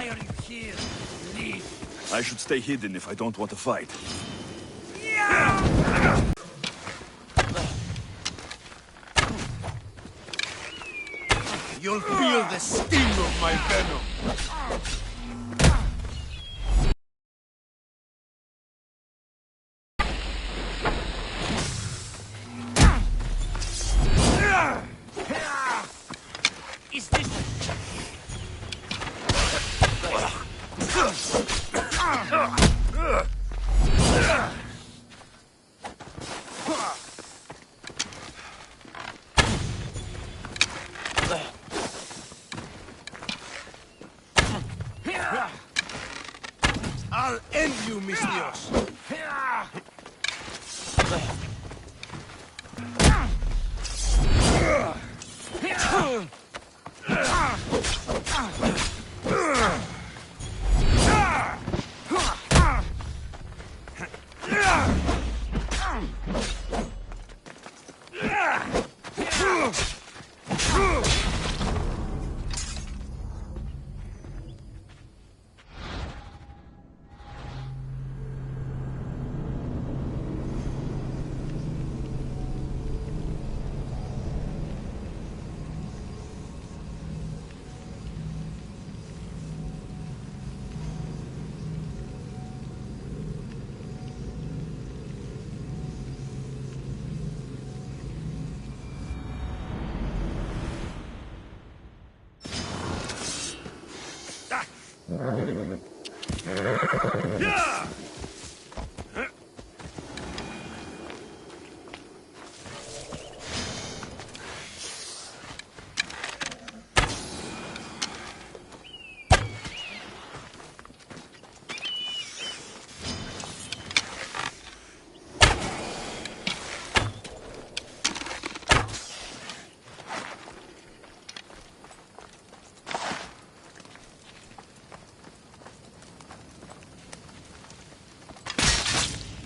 Why are you here? Leave. I should stay hidden if I don't want to fight. You'll feel the sting of my venom. Is this... I'll end you, Misthios.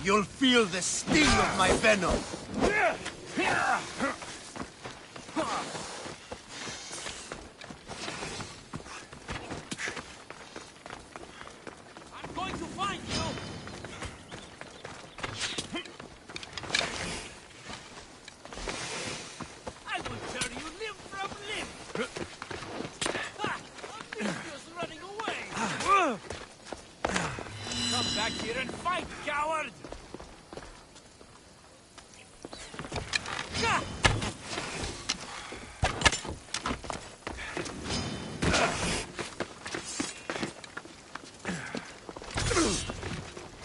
You'll feel the sting of my venom. I'm going to find you. I will tear you limb from limb. I'm just running away. Come back here and fight, coward.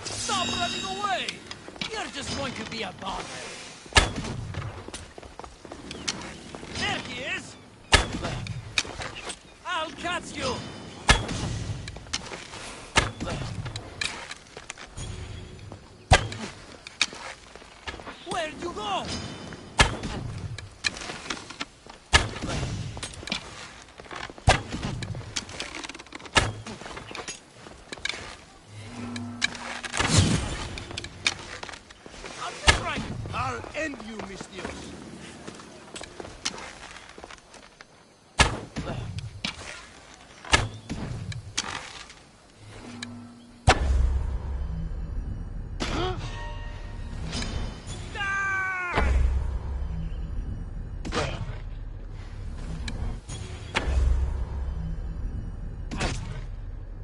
Stop running away! You're just going to be a bother. There he is! I'll catch you! Where'd you go? I'll end you, Misthios.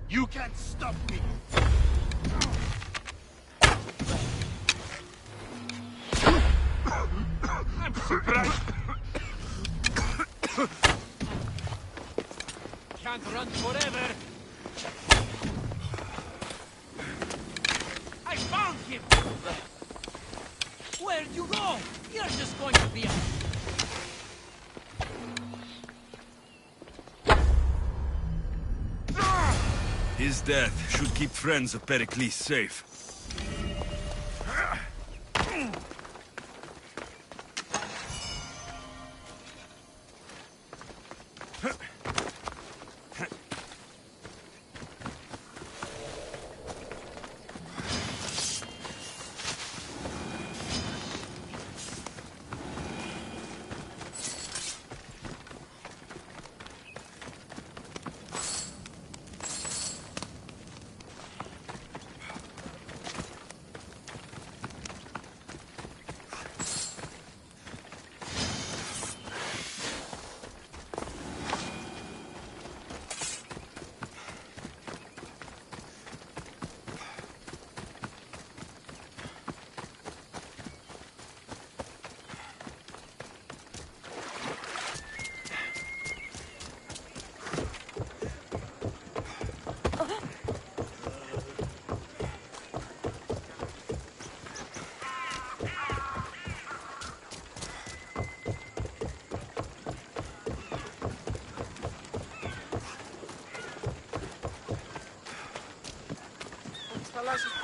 You can't stop me. I'm surprised. Can't run forever. I found him. Where'd you go? You're just going to be a... His death should keep friends of Pericles safe.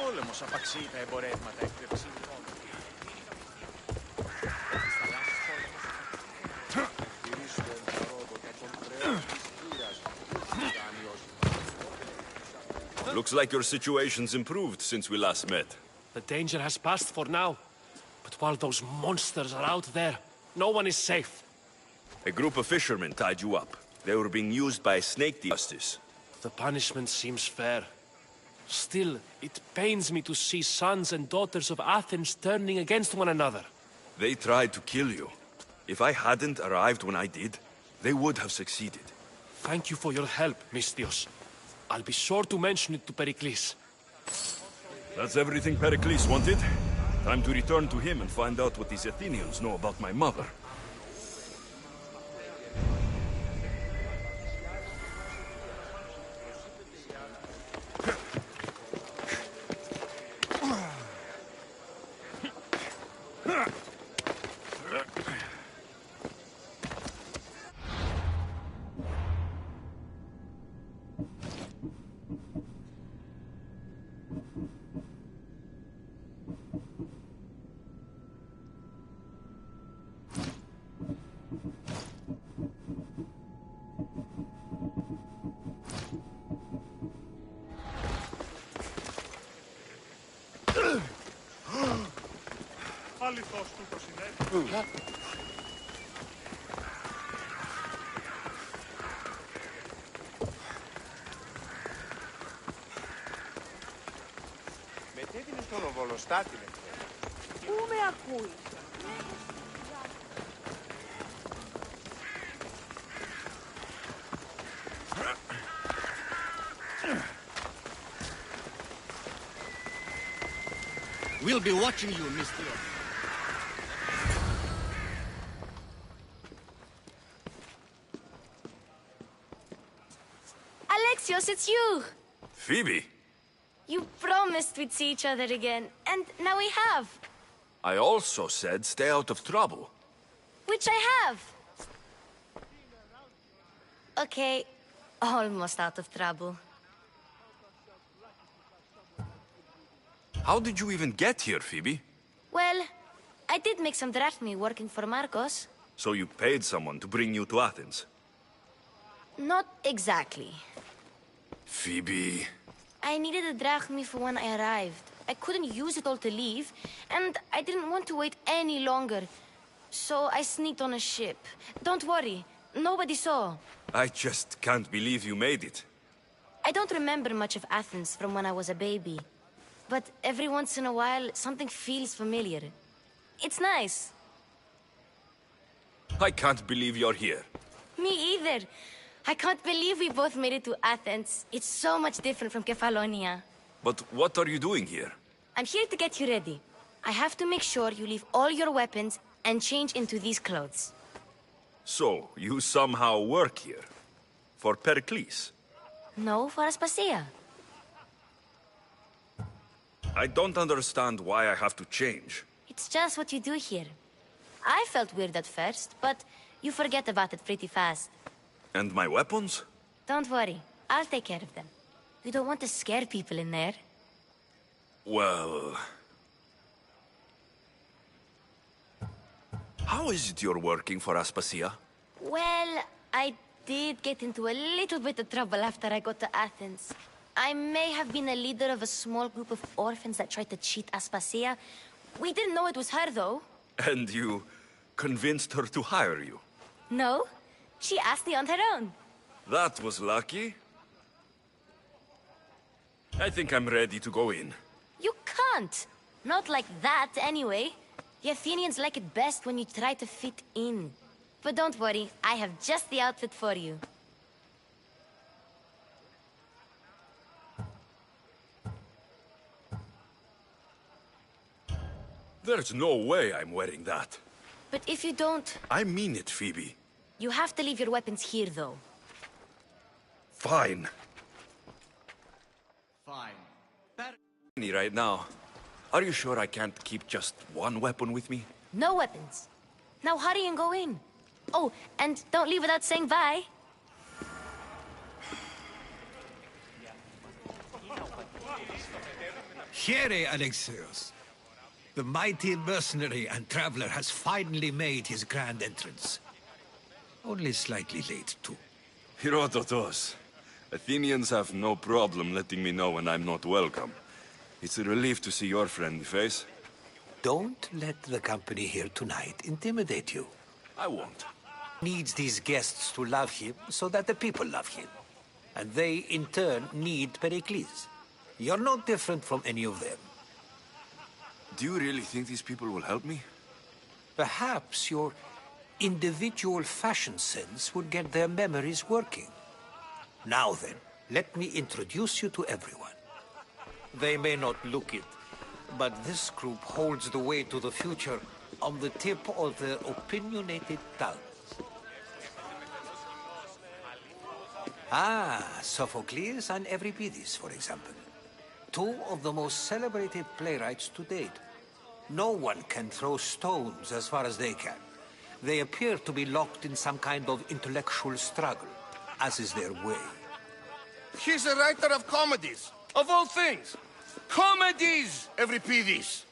πόλεμος απαξιεί τα εμπορεύματα εκπρεψίων. Looks like your situation's improved since we last met. The danger has passed for now. But while those monsters are out there, no one is safe. A group of fishermen tied you up. They were being used by snake justice. The punishment seems fair. Still, it pains me to see sons and daughters of Athens turning against one another. They tried to kill you. If I hadn't arrived when I did, they would have succeeded. Thank you for your help, Misthios. I'll be sure to mention it to Pericles. That's everything Pericles wanted. Time to return to him and find out what these Athenians know about my mother. Αληθώς του το συνέβη. Μετέβηνε στον Οβολοστάτη, Πού με ακούει? We'll be watching you, Mr. Alexios, it's you! Phoebe! You promised we'd see each other again, and now we have. I also said stay out of trouble. Which I have. Okay, almost out of trouble. How did you even get here, Phoebe? Well, I did make some drachmi working for Marcos. So you paid someone to bring you to Athens? Not exactly. Phoebe... I needed a drachmi for when I arrived. I couldn't use it all to leave, and I didn't want to wait any longer. So I sneaked on a ship. Don't worry, nobody saw. I just can't believe you made it. I don't remember much of Athens from when I was a baby. But every once in a while, something feels familiar. It's nice. I can't believe you're here. Me either. I can't believe we both made it to Athens. It's so much different from Kefalonia. But what are you doing here? I'm here to get you ready. I have to make sure you leave all your weapons and change into these clothes. So, you somehow work here? For Pericles? No, for Aspasia. I don't understand why I have to change. It's just what you do here. I felt weird at first, but you forget about it pretty fast. And my weapons? Don't worry, I'll take care of them. You don't want to scare people in there. Well... How is it you're working for Aspasia? Well, I did get into a little bit of trouble after I got to Athens. I may have been a leader of a small group of orphans that tried to cheat Aspasia. We didn't know it was her, though. And you convinced her to hire you? No, she asked me on her own. That was lucky. I think I'm ready to go in. You can't. Not like that, anyway. The Athenians like it best when you try to fit in. But don't worry, I have just the outfit for you. There's no way I'm wearing that. But if you don't, I mean it, Phoebe. you have to leave your weapons here, though. Fine. Fine. Right now. Are you sure I can't keep just one weapon with me? No weapons. Now hurry and go in. Oh, and don't leave without saying bye. Here, Alexios. The mighty mercenary and traveler has finally made his grand entrance. Only slightly late, too. Herodotus. Athenians have no problem letting me know when I'm not welcome. It's a relief to see your friendly face. Don't let the company here tonight intimidate you. I won't. Needs these guests to love him so that the people love him. And they, in turn, need Pericles. You're no different from any of them. Do you really think these people will help me? Perhaps your individual fashion sense would get their memories working. Now then, let me introduce you to everyone. They may not look it, but this group holds the way to the future on the tip of their opinionated tongues. Ah, Sophocles and Euripides, for example. Two of the most celebrated playwrights to date. No one can throw stones as far as they can. They appear to be locked in some kind of intellectual struggle, as is their way. He's a writer of comedies, of all things. Comedies, Euripides.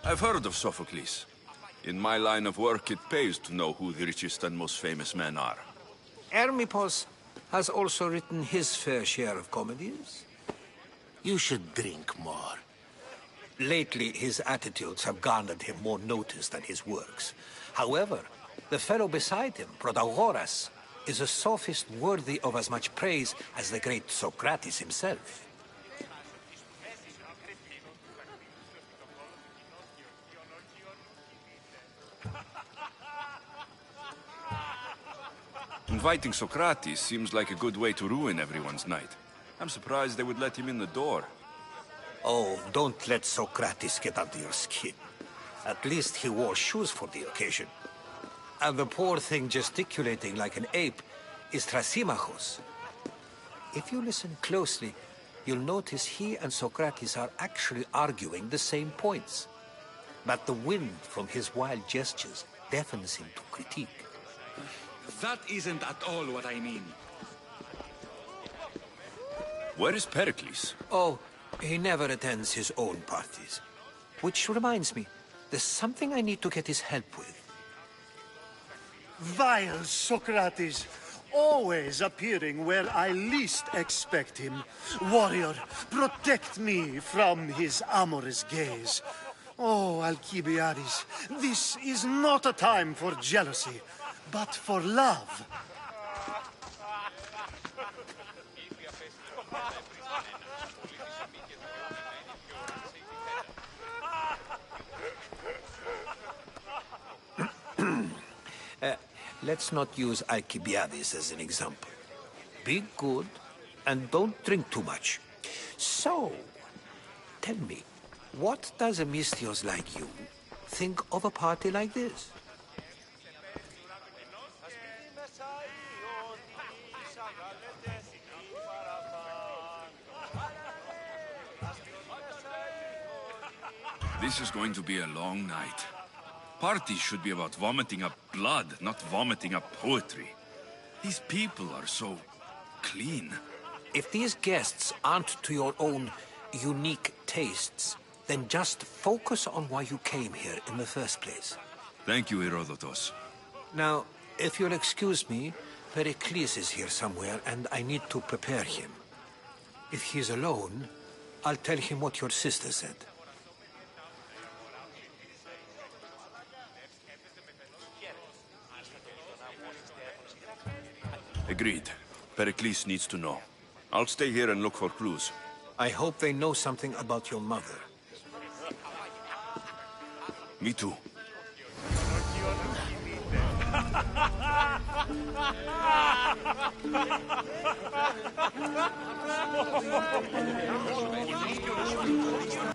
I've heard of Sophocles. In my line of work, it pays to know who the richest and most famous men are. Hermippos has also written his fair share of comedies. You should drink more. Lately, his attitudes have garnered him more notice than his works. However, the fellow beside him, Protagoras, is a sophist worthy of as much praise as the great Socrates himself. Inviting Socrates seems like a good way to ruin everyone's night. I'm surprised they would let him in the door. Oh, don't let Socrates get under your skin. At least he wore shoes for the occasion. And the poor thing gesticulating like an ape is Thrasymachos. If you listen closely, you'll notice he and Socrates are actually arguing the same points. But the wind from his wild gestures deafens him to critique. That isn't at all what I mean. Where is Pericles? Oh, he never attends his own parties. Which reminds me, there's something I need to get his help with. Vile Socrates, always appearing where I least expect him. Warrior, protect me from his amorous gaze. Oh, Alcibiades, this is not a time for jealousy, but for love. Let's not use Alcibiades as an example. Be good, and don't drink too much. So, tell me, what does a Misthios like you think of a party like this? This is going to be a long night. Parties should be about vomiting up blood, not vomiting up poetry. These people are so clean. If these guests aren't to your own unique tastes, then just focus on why you came here in the first place. Thank you, Herodotus. Now, if you'll excuse me, Pericles is here somewhere, and I need to prepare him. If he's alone, I'll tell him what your sister said. Agreed. Pericles needs to know. I'll stay here and look for clues. I hope they know something about your mother. Me too.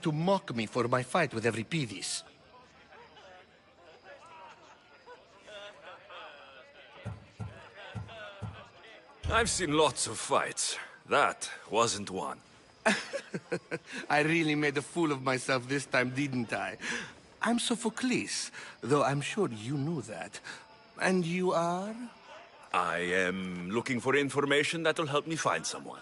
To mock me for my fight with Euripides. I've seen lots of fights. That wasn't one. I really made a fool of myself this time, didn't I? I'm Sophocles, though I'm sure you knew that. And you are? I am looking for information that'll help me find someone.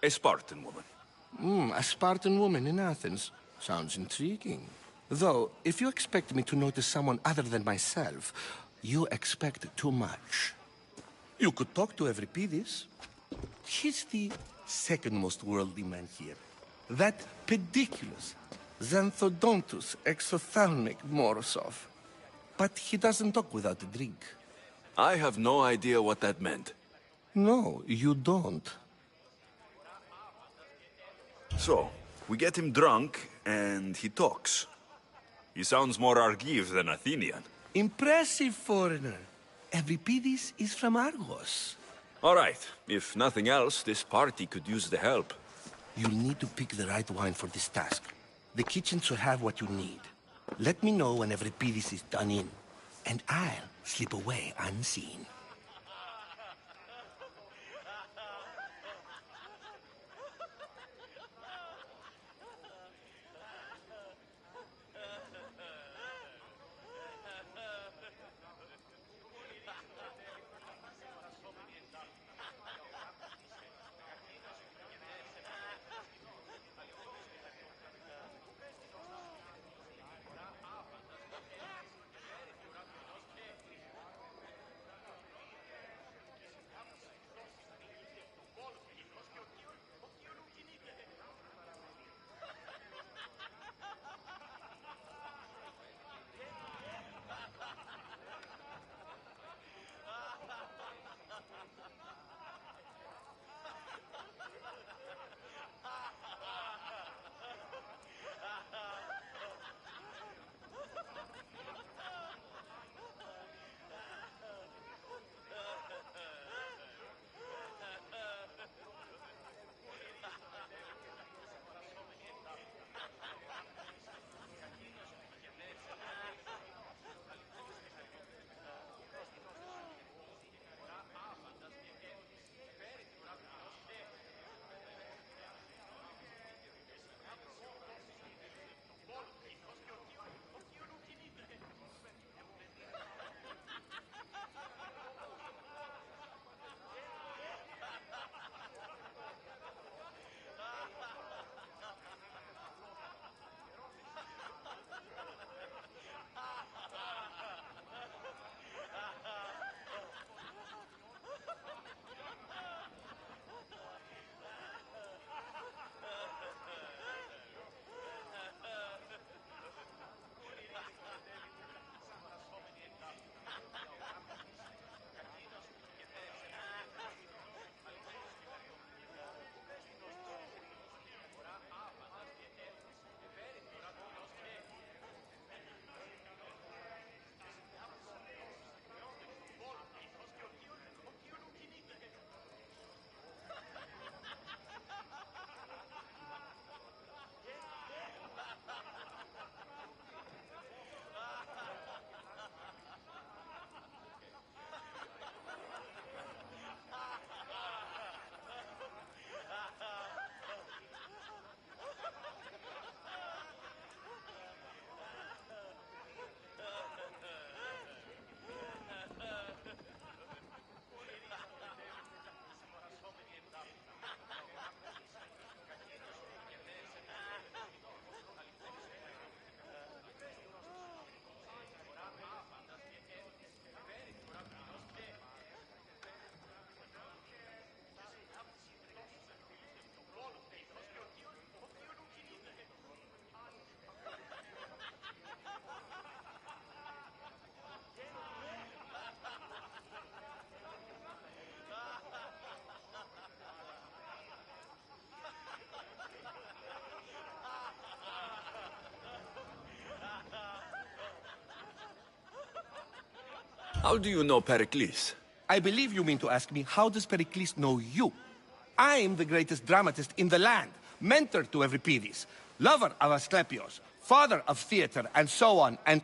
A Spartan woman. A Spartan woman in Athens. Sounds intriguing. Though, if you expect me to notice someone other than myself, you expect too much. You could talk to Euripides. He's the second most worldly man here. That pediculous Xanthodontus exophthalmic Morosov. But he doesn't talk without a drink. I have no idea what that meant. No, you don't. So, we get him drunk, and he talks. He sounds more Argive than Athenian. Impressive, foreigner. Euripides is from Argos. All right. If nothing else, this party could use the help. You'll need to pick the right wine for this task. The kitchen should have what you need. Let me know when Euripides is done in, and I'll slip away unseen. How do you know Pericles? I believe you mean to ask me, how does Pericles know you? I'm the greatest dramatist in the land, mentor to Euripides, lover of Asclepios, father of theater, and so on, and